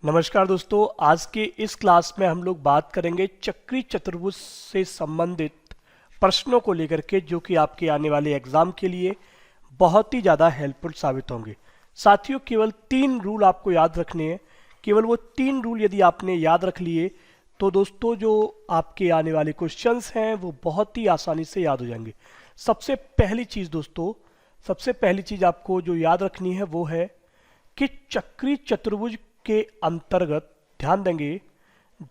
नमस्कार दोस्तों, आज के इस क्लास में हम लोग बात करेंगे चक्री चतुर्भुज से संबंधित प्रश्नों को लेकर के, जो कि आपके आने वाले एग्जाम के लिए बहुत ही ज़्यादा हेल्पफुल साबित होंगे। साथियों, केवल 3 रूल आपको याद रखने हैं। केवल वो 3 रूल यदि आपने याद रख लिए तो दोस्तों जो आपके आने वाले क्वेश्चंस हैं वो बहुत ही आसानी से याद हो जाएंगे। सबसे पहली चीज़ दोस्तों, सबसे पहली चीज़ आपको जो याद रखनी है वो है कि चक्री चतुर्भुज के अंतर्गत, ध्यान देंगे,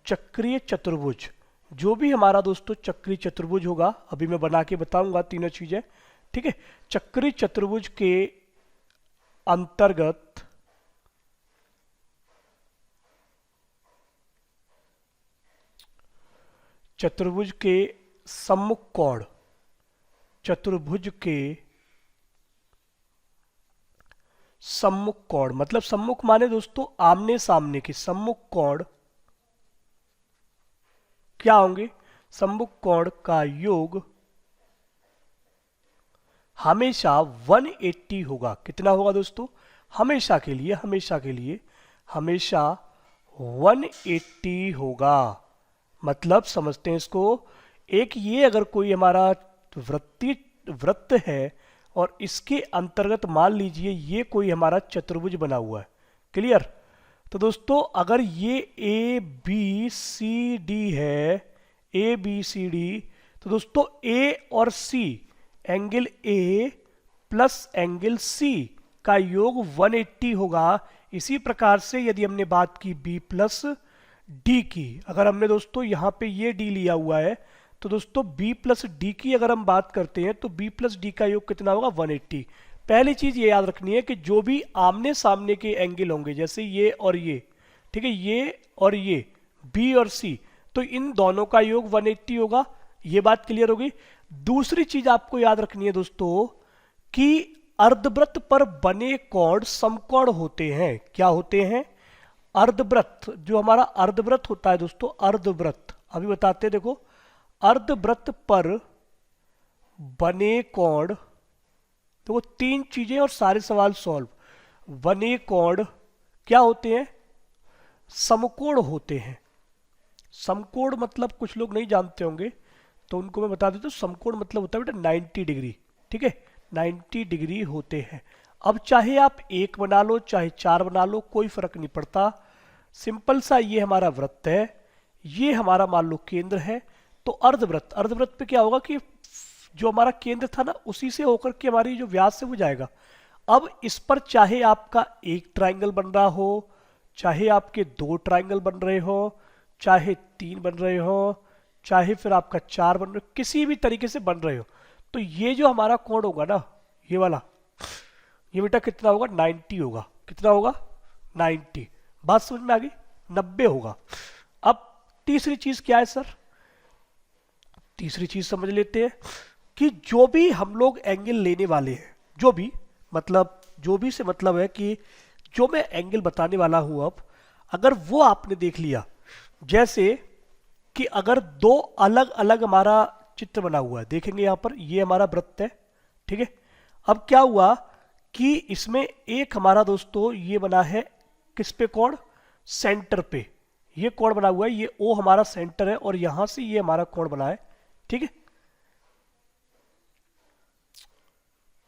चक्रीय चतुर्भुज, जो भी हमारा दोस्तों चक्रीय चतुर्भुज होगा, अभी मैं बना के बताऊंगा तीनों चीजें, ठीक है। चक्रीय चतुर्भुज के अंतर्गत चतुर्भुज के सम्मुख कोण, चतुर्भुज के सम्मुख कोण, मतलब सम्मुख माने दोस्तों आमने सामने के, सम्मुख कोण क्या होंगे? सम्मुख कोण का योग हमेशा 180 होगा। कितना होगा दोस्तों? हमेशा के लिए, हमेशा के लिए, हमेशा 180 होगा। मतलब समझते हैं इसको, एक ये अगर कोई हमारा वृत्त है और इसके अंतर्गत मान लीजिए ये कोई हमारा चतुर्भुज बना हुआ है, क्लियर? तो दोस्तों अगर ये ए बी सी डी है, ए बी सी डी, तो दोस्तों ए और C, angle A plus angle C का योग 180 होगा। इसी प्रकार से यदि हमने बात की बी प्लस डी की, अगर हमने दोस्तों यहाँ पे ये डी लिया हुआ है, तो दोस्तों b प्लस डी की अगर हम बात करते हैं तो b प्लस डी का योग कितना होगा? 180। पहली चीज ये याद रखनी है कि जो भी आमने सामने के एंगल होंगे, जैसे ये और ये, ठीक है, ये और ये, b और c, तो इन दोनों का योग 180 होगा। ये बात क्लियर होगी। दूसरी चीज आपको याद रखनी है दोस्तों कि अर्धवृत्त पर बने कोण समकोण होते हैं। क्या होते हैं? अर्धवृत्त, जो हमारा अर्धवृत्त होता है दोस्तों, अर्धवृत्त अभी बताते हैं, देखो, अर्धवृत्त पर बने कोण, तो वो 3 चीजें और सारे सवाल सॉल्व। बने कोण क्या होते हैं? समकोण होते हैं। समकोण मतलब कुछ लोग नहीं जानते होंगे, तो उनको मैं बता देता हूं। समकोण मतलब होता है बेटा 90 डिग्री, ठीक है, 90 डिग्री होते हैं। अब चाहे आप 1 बना लो चाहे 4 बना लो, कोई फर्क नहीं पड़ता। सिंपल सा ये हमारा वृत्त है, ये हमारा मान लो केंद्र है। तो अर्धवृत्त, अर्धवृत्त पे क्या होगा कि जो हमारा केंद्र था ना, उसी से होकर के हमारी जो व्यास है वो जाएगा। अब इस पर चाहे आपका एक ट्राइंगल बन रहा हो, चाहे आपके 2 ट्राइंगल बन रहे हो, चाहे 3 बन रहे हो, चाहे फिर आपका 4 बन रहे हो, किसी भी तरीके से बन रहे हो, तो ये जो हमारा कोण होगा ना, ये वाला, ये बेटा कितना होगा? 90 होगा। कितना होगा? 90। बात समझ में आ गई? 90 होगा। अब तीसरी चीज क्या है सर? तीसरी चीज समझ लेते हैं कि जो भी हम लोग एंगल लेने वाले हैं, जो भी मतलब, जो भी से मतलब है कि जो मैं एंगल बताने वाला हूं, अब अगर वो आपने देख लिया, जैसे कि अगर 2 अलग अलग हमारा चित्र बना हुआ है, देखेंगे यहां पर ये हमारा वृत्त है, ठीक है। अब क्या हुआ कि इसमें एक हमारा दोस्तों ये बना है, किस पे कोण? सेंटर पे ये कोण बना हुआ है, ये ओ हमारा सेंटर है और यहां से ये हमारा कोण बना है, ठीक है,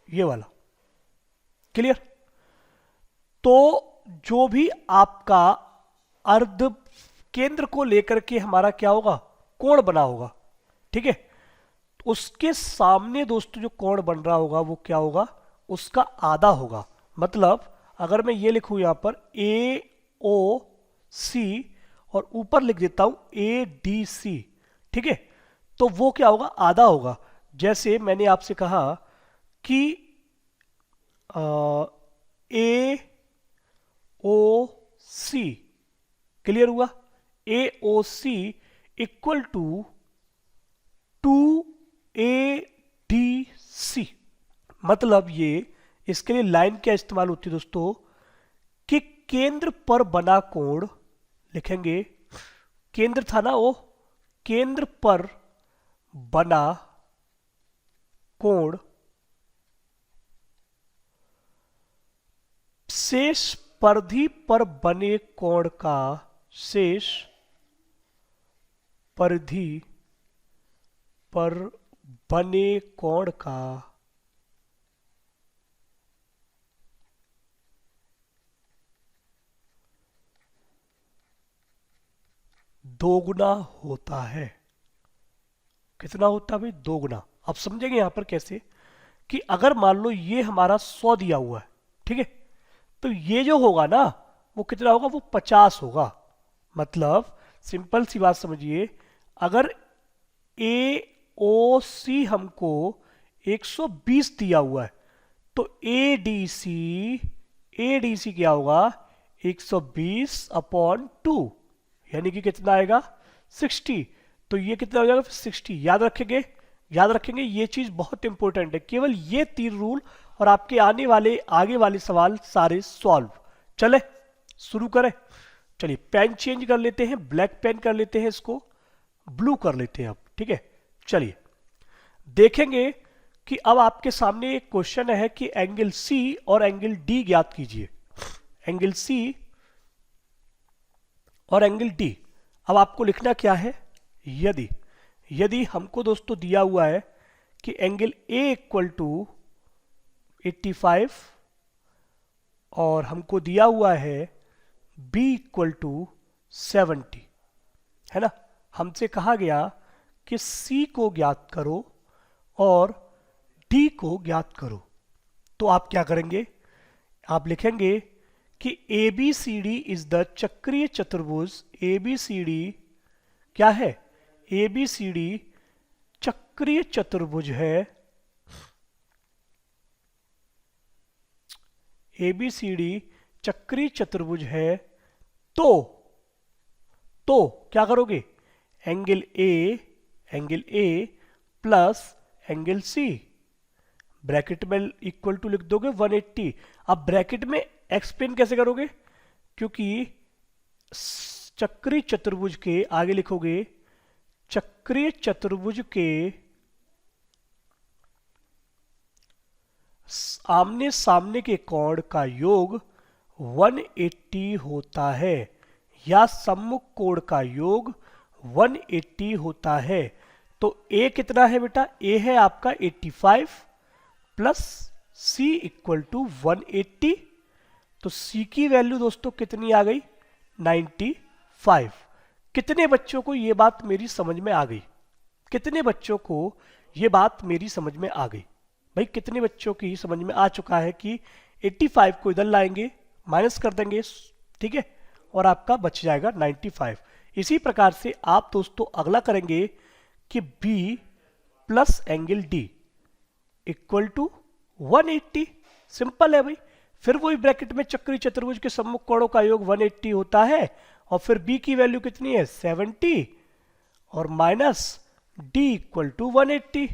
ये वाला, क्लियर? तो जो भी आपका अर्ध केंद्र को लेकर के हमारा क्या होगा? कोण बना होगा, ठीक है, उसके सामने दोस्तों जो कोण बन रहा होगा वो क्या होगा? उसका आधा होगा। मतलब अगर मैं ये लिखूं यहां पर ए ओ सी और ऊपर लिख देता हूं ए डी सी, ठीक है, तो वो क्या होगा? आधा होगा। जैसे मैंने आपसे कहा कि ए ओ सी, क्लियर हुआ? ए ओ सी इक्वल टू 2ADC। मतलब ये, इसके लिए लाइन क्या इस्तेमाल होती है दोस्तों कि केंद्र पर बना कोण, लिखेंगे केंद्र था ना वो, केंद्र पर बना कोण से परिधि पर बने कोण का शेष परिधि पर बने कोण का दोगुना होता है। कितना होता है भाई? दोगुना। अब समझेंगे यहां पर कैसे कि अगर मान लो ये हमारा 100 दिया हुआ है, ठीक है, तो ये जो होगा ना वो कितना होगा? वो 50 होगा। मतलब सिंपल सी बात समझिए, अगर ए ओ सी हमको 120 दिया हुआ है तो एडीसी क्या होगा? 120/2, यानी कि कितना आएगा? 60। तो ये कितना हो जाएगा? 60। याद रखेंगे ये चीज बहुत इंपॉर्टेंट है। केवल ये 3 रूल और आपके आगे वाले सवाल सारे सॉल्व। चले शुरू करें। चलिए पेन चेंज कर लेते हैं, ब्लैक पेन कर लेते हैं, इसको ब्लू कर लेते हैं अब, ठीक है। चलिए देखेंगे कि अब आपके सामने एक क्वेश्चन है कि एंगल सी और एंगल डी ज्ञात कीजिए। एंगल सी और एंगल डी। अब आपको लिखना क्या है? यदि हमको दोस्तों दिया हुआ है कि एंगल ए इक्वल टू 85 और हमको दिया हुआ है बी इक्वल टू 70, है ना। हमसे कहा गया कि सी को ज्ञात करो और डी को ज्ञात करो। तो आप क्या करेंगे? आप लिखेंगे कि ABCD इज द चक्रीय चतुर्भुज। ABCD क्या है? ABCD चक्रीय चतुर्भुज है। ABCD चक्रीय चतुर्भुज है। तो क्या करोगे? Angle A plus angle C bracket में इक्वल टू लिख दोगे 180। अब ब्रैकेट में एक्सप्लेन कैसे करोगे? क्योंकि चक्रीय चतुर्भुज के आगे लिखोगे चक्रीय चतुर्भुज के आमने सामने के कोण का योग 180 होता है, या सम्मुख कोण का योग 180 होता है। तो ए कितना है बेटा? ए है आपका 85 प्लस सी इक्वल टू 180। तो सी की वैल्यू दोस्तों कितनी आ गई? 95। कितने बच्चों को ये बात मेरी समझ में आ गई? कितने बच्चों को ये बात मेरी समझ में आ गई? भाई कितने बच्चों की समझ में आ चुका है कि 85 को इधर लाएंगे, माइनस कर देंगे, ठीक है, और आपका बच जाएगा 95। इसी प्रकार से आप दोस्तों अगला करेंगे कि B plus angle D equal to 180। Simple है भाई। फिर वही ब्रैकेट में चक्रीय चतुर्भुज के सम्मुख कोणों का योग 180 होता है, और फिर B की वैल्यू कितनी है? 70, और माइनस D इक्वल टू 180।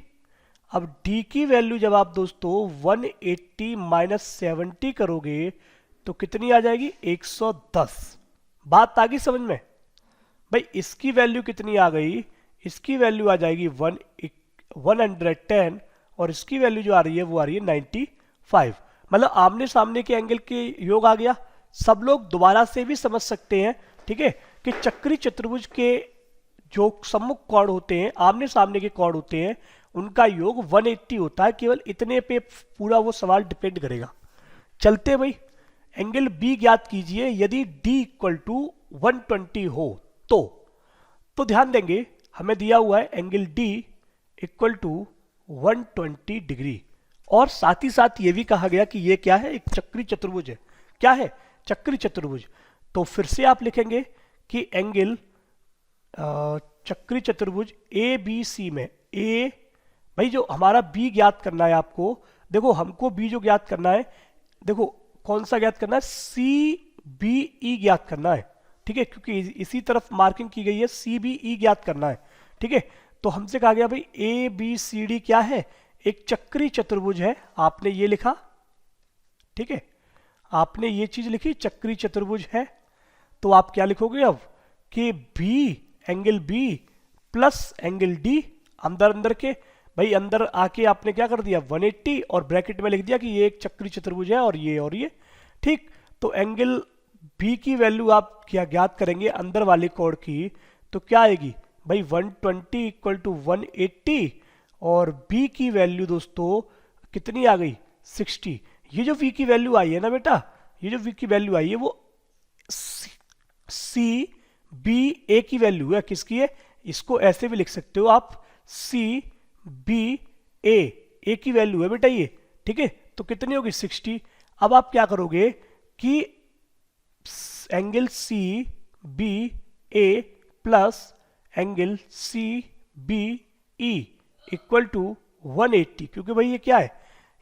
अब D की वैल्यू जब आप दोस्तों 180 माइनस 70 करोगे तो कितनी आ जाएगी? 110। बात आ गई समझ में? भाई इसकी वैल्यू कितनी आ गई? इसकी वैल्यू आ जाएगी 110, और इसकी वैल्यू जो आ रही है वो आ रही है 95। मतलब आमने सामने के एंगल के योग आ गया। सब लोग दोबारा से भी समझ सकते हैं, ठीक है, कि चक्रीय चतुर्भुज के जो सम्मुख कोण होते हैं, आमने सामने के कोण होते हैं, उनका योग 180 होता है। केवल इतने पे पूरा वो सवाल डिपेंड करेगा। चलते भाई, एंगल बी ज्ञात कीजिए यदि डी इक्वल टू 120 हो तो ध्यान देंगे हमें दिया हुआ है angle D equal to 120 degree, और साथ ही साथ ये भी कहा गया कि ये क्या है? एक चक्रीय चतुर्भुज है। क्या है? चक्रीय चतुर्भुज। तो फिर से आप लिखेंगे कि एंगल चक्रीय चतुर्भुज ए बी सी में ए, भाई जो हमारा बी ज्ञात करना है आपको, देखो हमको बी जो ज्ञात करना है, देखो कौन सा ज्ञात करना है? सी बी ई ज्ञात करना है, ठीक है, क्योंकि इसी तरफ मार्किंग की गई है, सी बी ई ज्ञात करना है, ठीक है। तो हमसे कहा गया भाई ए बी सी डी क्या है? एक चक्रीय चतुर्भुज है। आपने ये लिखा, ठीक है, आपने ये चीज लिखी चक्रीय चतुर्भुज है। तो आप क्या लिखोगे अब कि B, angle B plus angle D, अंदर अंदर के भाई अंदर आके आपने क्या कर दिया? 180, और ब्रैकेट में लिख दिया कि ये एक चक्रीय चतुर्भुज है और ये, ठीक। तो एंगल बी की वैल्यू आप क्या ज्ञात करेंगे अंदर वाले कोण की, तो क्या आएगी भाई 120 इक्वल टू 180, और बी की वैल्यू दोस्तों कितनी आ गई 60। ये जो v की वैल्यू आई है ना बेटा, ये जो v की वैल्यू आई है वो सी बी ए की वैल्यू है। किसकी है, इसको ऐसे भी लिख सकते हो आप, सी बी ए की वैल्यू है बेटा ये, ठीक है। तो कितनी होगी 60। अब आप क्या करोगे कि angle C B A plus angle C B E equal to 180, क्योंकि भाई ये क्या है,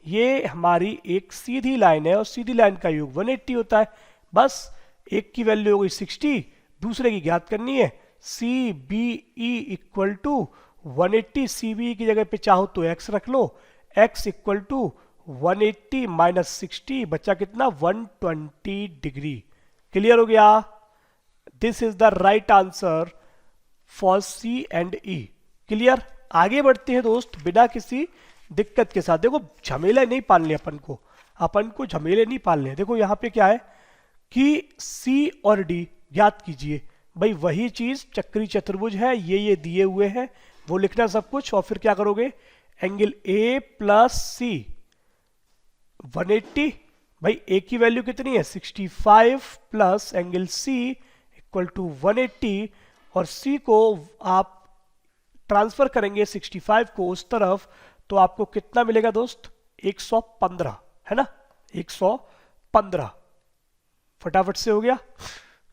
ये हमारी एक सीधी लाइन है और सीधी लाइन का योग 180 होता है। बस एक की वैल्यू हो गई 60, दूसरे की ज्ञात करनी है, C B E equal to 180। C B की जगह पे चाहो तो x रख लो, x इक्वल टू 180 माइनस 60, बच्चा कितना 120 डिग्री। क्लियर हो गया, this is the right answer for C and E. Clear, आगे बढ़ते हैं दोस्त बिना किसी दिक्कत के साथ। देखो झमेले नहीं पालने अपन को झमेले नहीं पालने। देखो यहाँ पे क्या है कि C और D ज्ञात कीजिए। भाई वही चीज चक्री चतुर्भुज है, ये दिए हुए हैं, वो लिखना सब कुछ, और फिर क्या करोगे एंगल A प्लस सी 180। भाई A की वैल्यू कितनी है 65 plus angle C equal to 180, और C को आप ट्रांसफर करेंगे 65 को उस तरफ, तो आपको कितना मिलेगा दोस्त 115, है ना 115। फटाफट से हो गया।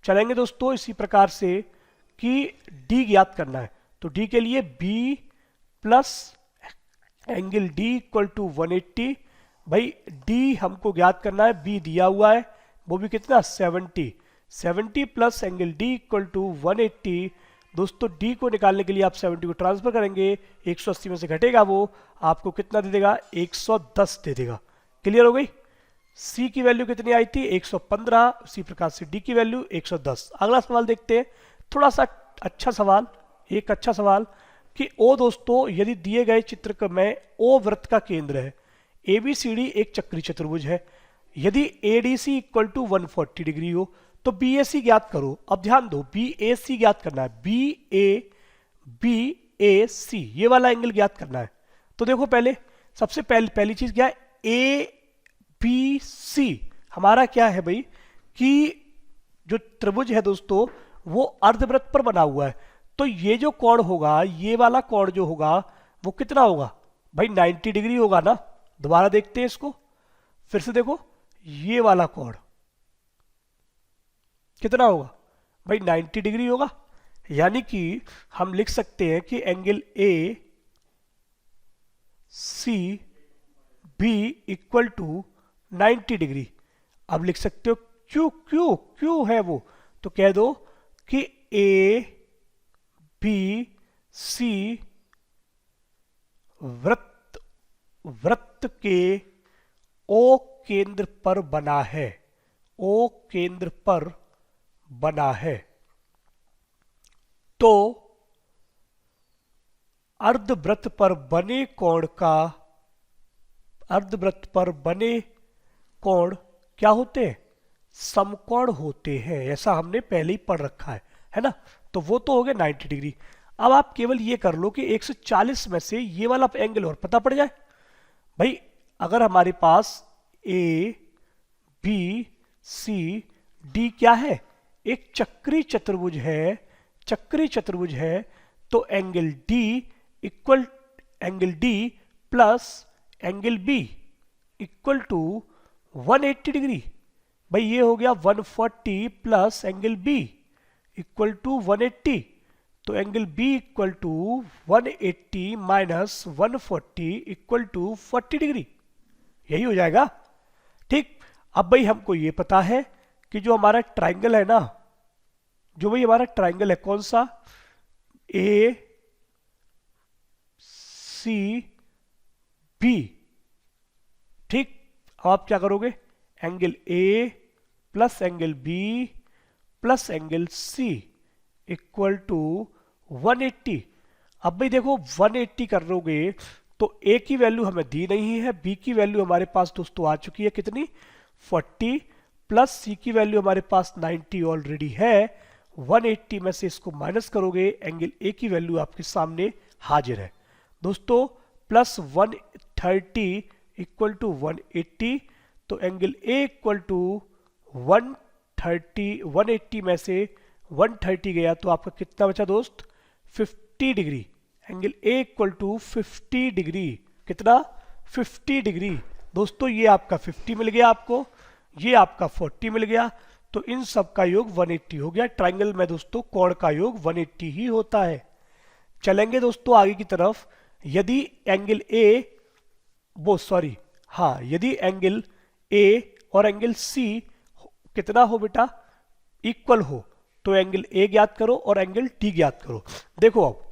चलेंगे दोस्तों इसी प्रकार से कि D ज्ञात करना है, तो D के लिए B plus angle D equal to 180। भाई D हमको ज्ञात करना है, B दिया हुआ है, वो भी कितना 70 plus angle D equal to 180। दोस्तों D को निकालने के लिए आप 70 को ट्रांसफर करेंगे, 180 में से घटेगा वो आपको कितना दे देगा 110 दे देगा। क्लियर हो गई। C की वैल्यू कितनी आई थी 115, उसी प्रकार से D की वैल्यू 110। अगला सवाल देखते हैं, थोड़ा सा अच्छा सवाल, एक अच्छा सवाल कि O दोस्तों यदि दिए गए चित्र में O वृत्त का केंद्र है, ABCD एक चक्री चतुर्भुज है, यदि ADC इक्वल टू 140 डिग्री हो तो BAC ज्ञात करो। अब ध्यान दो BAC ज्ञात करना है, BAC ये वाला एंगल ज्ञात करना है। तो देखो सबसे पहली चीज क्या है, ABC हमारा क्या है भाई कि जो त्रिभुज है दोस्तों वो अर्धवृत्त पर बना हुआ है, तो ये जो कोण होगा, ये वाला कोण जो होगा वो कितना होगा भाई 90 डिग्री होगा ना। दोबारा देखते हैं इसको, फिर से देखो ये वाला कोण कितना होगा भाई 90 डिग्री होगा। यानी कि हम लिख सकते हैं कि angle A C B equal to 90 degree. अब लिख सकते हो क्यों है वो, तो कह दो कि A B C वृत्त के O केंद्र पर बना है, O केंद्र पर बना है। तो अर्धवृत्त पर बने कोण क्या होते हैं, समकोण होते हैं, ऐसा हमने पहले ही पढ़ रखा है ना। तो वो तो हो गया 90 डिग्री। अब आप केवल ये कर लो कि 140 में से ये वाला एंगल और पता पड़ जाए। भाई अगर हमारे पास A B C D क्या है, एक चक्री चतुर्भुज है, तो angle D plus angle B equal to 180 degree. भाई ये हो गया 140 plus angle B equal to 180, तो angle B equal to 180 minus 140 equal to 40 degree, यही हो जाएगा। ठीक, अब भाई हमको ये पता है कि जो हमारा ट्राइंगल है ना, जो भाई हमारा ट्राइंगल है कौन सा, A C B। ठीक, अब आप क्या करोगे, angle A plus angle B plus angle C equal to 180। अब भाई देखो 180 कर लोगे तो A की वैल्यू हमें दी नहीं है, B की वैल्यू हमारे पास दोस्तों आ चुकी है कितनी 40 प्लस सी की वैल्यू हमारे पास 90 ऑलरेडी है, 180 में से इसको माइनस करोगे, एंगल ए की वैल्यू आपके सामने हाजिर है दोस्तों, प्लस 130 इक्वल टू 180, तो एंगल ए इक्वल टू 180 में से 130 गया तो आपका कितना बचा दोस्त, 50 degree. Angle A equal to 50 degree, कितना, 50 डिग्री दोस्तों। ये आपका 50 मिल गया आपको, ये आपका 40 मिल गया, तो इन सब का योग 180 हो गया। ट्राइंगल में दोस्तों कोण का योग 180 ही होता है। चलेंगे दोस्तों आगे की तरफ। यदि एंगल ए यदि एंगल ए और एंगल सी कितना हो बेटा, इक्वल हो, तो एंगल ए ज्ञात करो और एंगल डी ज्ञात करो। देखो अब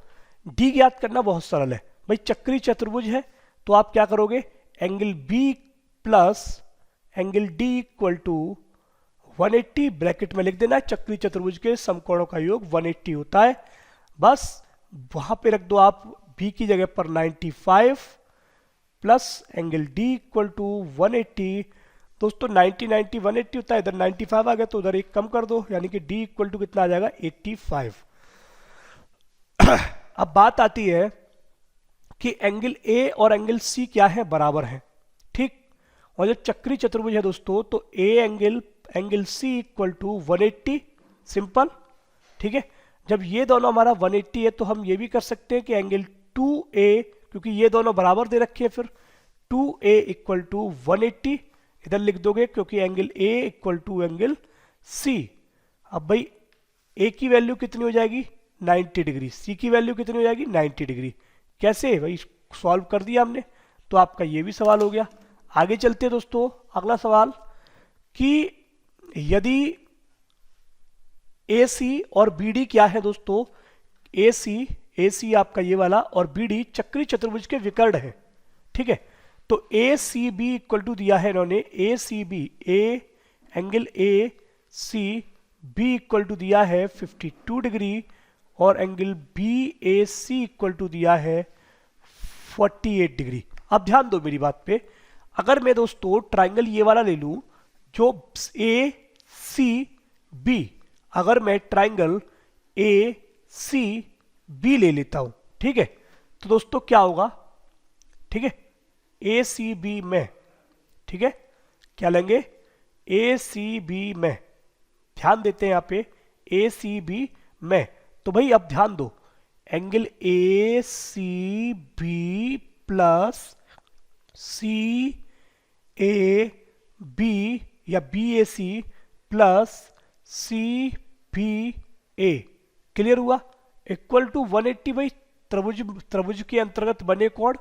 डी ज्ञात करना बहुत सरल है भाई, चक्री चतुर्भुज है तो आप क्या करोगे, angle B plus angle D equal to 180 bracket में लिख देना। चक्री चतुर्भुज के समकोणों का योग 180 होता है, बस वहां पे रख दो आप बी की जगह पर 95 plus angle D equal to 180। दोस्तों 90 90 180 होता है, इधर 95 आ गया तो उधर एक कम कर दो, यानी कि डी इक्वल टू कितना आ जाएगा, 85। अब बात आती है कि एंगल ए और एंगल सी क्या है, बराबर है, ठीक। और जब चक्री चतुर्भुज है दोस्तों तो A angle C equal to 180, simple, ठीक है। जब ये दोनों हमारा 180 है तो हम ये भी कर सकते हैं कि एंगल 2A, क्योंकि ये दोनों बराबर दे रखे हैं, फिर 2A इक्वल टू 180 इधर लिख दोगे, क्योंकि angle A equal to angle C। अब भाई A की वैल्यू कितनी हो जाएगी, 90 डिग्री, C की वैल्यू कितनी हो जाएगी, 90 डिग्री। कैसे भाई, सॉल्व कर दिया हमने, तो आपका ये भी सवाल हो गया। आगे चलते हैं दोस्तों, अगला सवाल कि यदि AC और BD क्या है दोस्तों, AC आपका ये वाला और BD चक्री चतुर्भुज के विकर्ण है, ठीक है। तो ACB इक्वल टू दिया है इन्होंने, ACB angle ACB equal to दिया है 52 डिग्री और एंगल BAC इक्वल टू दिया है 48 डिग्री। अब ध्यान दो मेरी बात पे, अगर मैं दोस्तों ट्राइंगल ये वाला ले लूं जो ACB, अगर मैं ट्राइंगल ACB ले लेता हूं, ठीक है, तो दोस्तों क्या होगा, ठीक है, ACB में, ठीक है, क्या लेंगे, ACB में, ध्यान देते हैं यहां पे ACB में। तो भाई अब ध्यान दो, एंगल ACB प्लस CAB या BAC प्लस CBA, क्लियर हुआ, इक्वल टू 180 भाई, त्रिभुज के अंतर्गत बने कोण,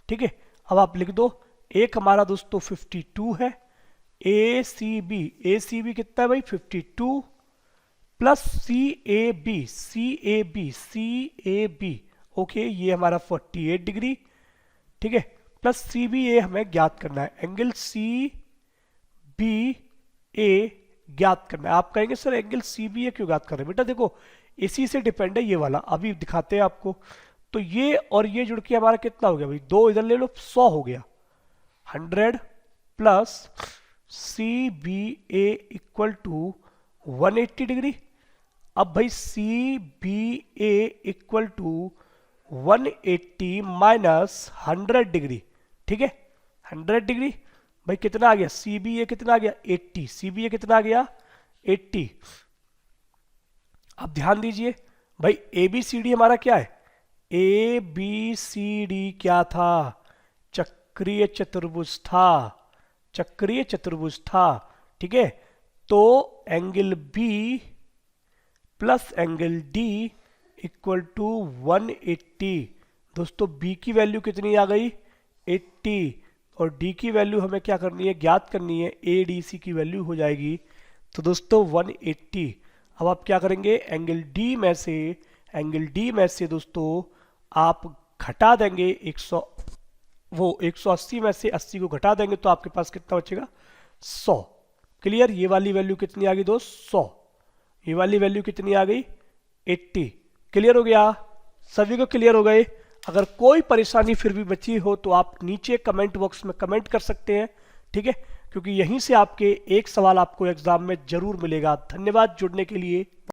ठीक है। अब आप लिख दो, एक हमारा दोस्तों 52 है, ACB कितना है भाई, 52 प्लस CAB, ओके, ये हमारा 48 डिग्री, ठीक है, प्लस CBA हमें ज्ञात करना है, एंगल CBA ज्ञात करना है। आप कहेंगे सर एंगल CBA क्यों ज्ञात कर रहे हैं, बेटा देखो इसी से डिपेंड है ये वाला, अभी दिखाते हैं आपको। तो ये और ये जुड़ के हमारा कितना हो गया भाई, 2 इधर ले लो, 100 हो गया, 100 plus CBA equal to 180 degree. अब भाई CBA equal to 180 minus 100 degree, ठीक है, 100 डिग्री भाई कितना आ गया, CBA कितना आ गया, 80, CBA कितना आ गया, 80। अब ध्यान दीजिए भाई, ABCD हमारा क्या है, ABCD क्या था, चक्रीय चतुर्भुज था, ठीक है। तो angle B plus angle D equal to 180। दोस्तों B की वैल्यू कितनी आ गई, 80, और D की वैल्यू हमें क्या करनी है, ज्ञात करनी है, ADC की वैल्यू हो जाएगी तो दोस्तों 180। अब आप क्या करेंगे, एंगल D में से दोस्तों आप घटा देंगे 180 में से 80 को घटा देंगे तो आपके पास कितना बचेगा, 100, क्लियर। ये वाली वैल्यू कितनी आ गई दोस्त, 100, ये वाली वैल्यू कितनी आ गई, 80, क्लियर हो गया, सभी को क्लियर हो गए। अगर कोई परेशानी फिर भी बची हो तो आप नीचे कमेंट बॉक्स में कमेंट कर सकते हैं, ठीक है। क्योंकि यहीं से आपके एक सवाल आपको एग्जाम में जरूर मिलेगा। धन्यवाद जुड़ने के लिए।